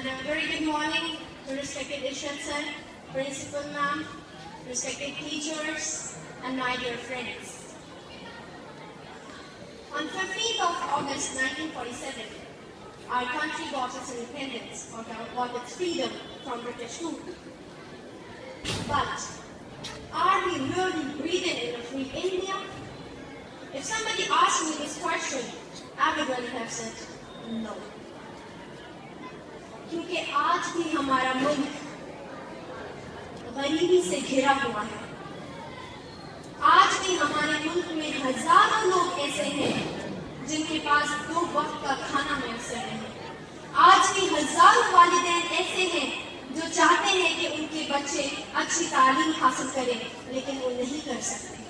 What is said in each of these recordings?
And a very good morning to respected Irshad sir, Principal ma'am, respected teachers, and my dear friends. On 15th of August 1947, our country got its independence, or got its freedom from British rule. But are we really breathing in a free India? If somebody asked me this question, I would really have said no. क्योंकि आज भी हमारा मुल्क गरीबी से घिरा हुआ है। आज भी हमारे मुल्क में हजारों लोग ऐसे हैं जिनके पास 2 वक्त का खाना मैसर नहीं। आज भी हजारों वालिदैन ऐसे हैं जो चाहते हैं कि उनके बच्चे अच्छी तालीम हासिल करें, लेकिन वो नहीं कर सकते।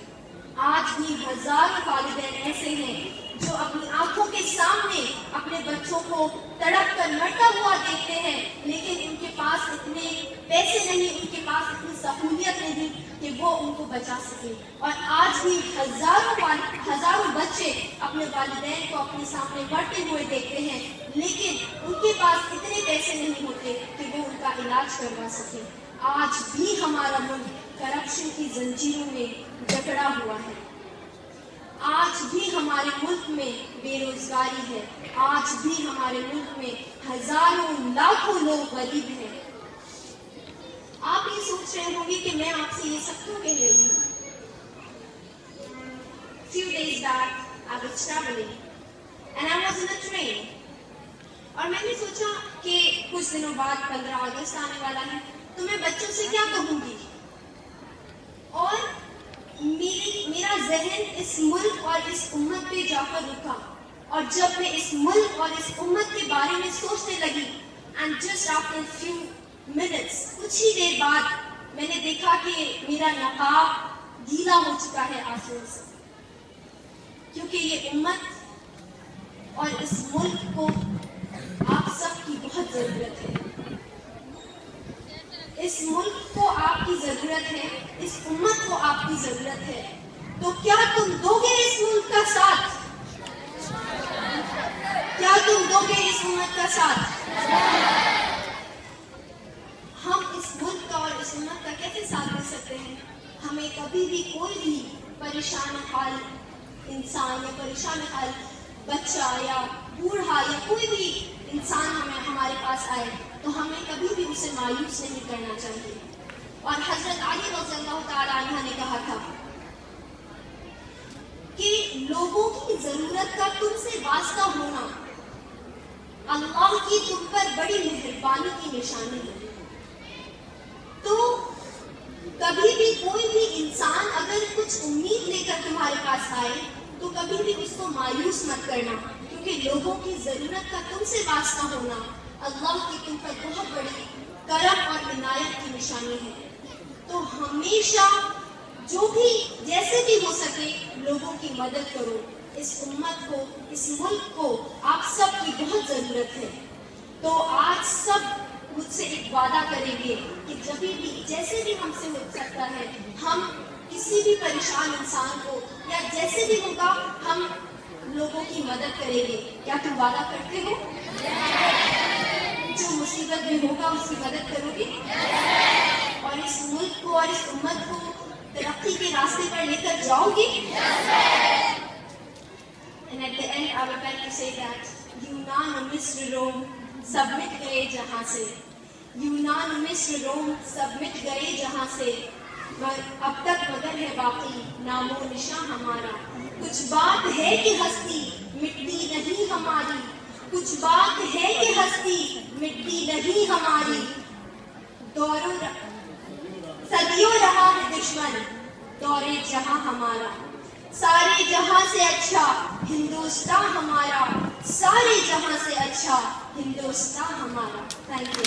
आज भी हजारों वालिदैन ऐसे हैं जो अपनी आंखों के सामने अपने बच्चों को तड़प कर मरता हुआ देखते हैं, लेकिन उनके पास इतने पैसे नहीं, उनके पास इतनी सहूलियत नहीं कि वो उनको बचा सके। और आज भी हजारों बच्चे अपने वालिदैन को अपने सामने मरते हुए देखते हैं, लेकिन उनके पास इतने पैसे नहीं होते कि वो उनका इलाज करवा सके। आज भी हमारा मुल्क करप्शन की जंजीरों में जकड़ा हुआ है। आज भी हमारे मुल्क में बेरोजगारी है। आज भी हमारे मुल्क में हजारों लाखों लोग गरीब हैं। आप ये सोच रहे होंगे कि मैं आपसे ये सब क्यों कह रही हूँ। Few days back I was traveling and I was in a train, और मैंने सोचा कि कुछ दिनों बाद 15 अगस्त आने वाला है, तो मैं बच्चों से क्या कहूँगी। और मेरा जहन इस मुल्क और इस उम्मत पे जाकर रुका, और जब मैं इस मुल्क और इस उम्मत के बारे में सोचने लगी, and just after few minutes, कुछ ही देर बाद मैंने देखा कि मेरा नकाब गीला हो चुका है आंसुओं से, क्योंकि ये उम्मत और इस मुल्क को आप सबकी बहुत जरूरत है। इस मुल्क को आपकी जरूरत है, इस उम्मत को आपकी जरूरत है। तो क्या तुम दोगे इस मुल्क का साथ? क्या तुम दोगे इस उम्मत का साथ? हम इस मुल्क का और इस उम्मत का कैसे साथ दे सकते हैं? हमें कभी भी कोई भी परेशान हाल इंसान या परेशान हाल बच्चा या बूढ़ा या कोई भी इंसान हमारे पास आए, तो हमें कभी भी उसे मायूस नहीं करना चाहिए। और हजरत अली रज़ियल्लाहु ताला अन्हु ने कहा था कि लोगों की जरूरत का तुमसे वास्ता होना अल्लाह की तुम पर बड़ी मेहरबानी की निशानी है। तो कभी भी कोई भी इंसान अगर कुछ उम्मीद लेकर तुम्हारे पास आए, तो कभी भी उसको मायूस मत करना, क्योंकि लोगों की जरूरत का तुमसे वास्ता होना अल्लाह की तुम पर बहुत बड़ी करम और इनायत की निशानी है। तो हमेशा जो भी जैसे भी हो सके लोगों की मदद करो। इस उम्मत को, इस मुल्क को आप सब की बहुत जरूरत है। तो आज सब मुझसे एक वादा करेंगे कि जब भी जैसे भी हमसे हो सकता है, हम किसी भी परेशान इंसान को या जैसे भी होगा हम लोगों की मदद करेंगे। क्या तुम वादा करते हो? जो मुसीबत में होगा उसकी मदद करोगे और इस मुल्क को और इस उम्मत को तरक्की के रास्ते पर लेकर जाओगे? And at the end I would like to say that यूनान मिस्र रोम सब मिट गए जहाँ से, यूनान मिस्र रोम सब मिट गए जहाँ से, अब तक मगर है बाकी नामो निशान हमारा। कुछ बात है कि हस्ती मिटती नहीं हमारी, कुछ बात है कि हस्ती मिटती नहीं हमारी। सदियों रहा है दुश्मन दौरे जहां हमारा, सारे जहां से अच्छा हिंदुस्तान हमारा, सारे जहां से अच्छा हिंदुस्तान हमारा। Thank you.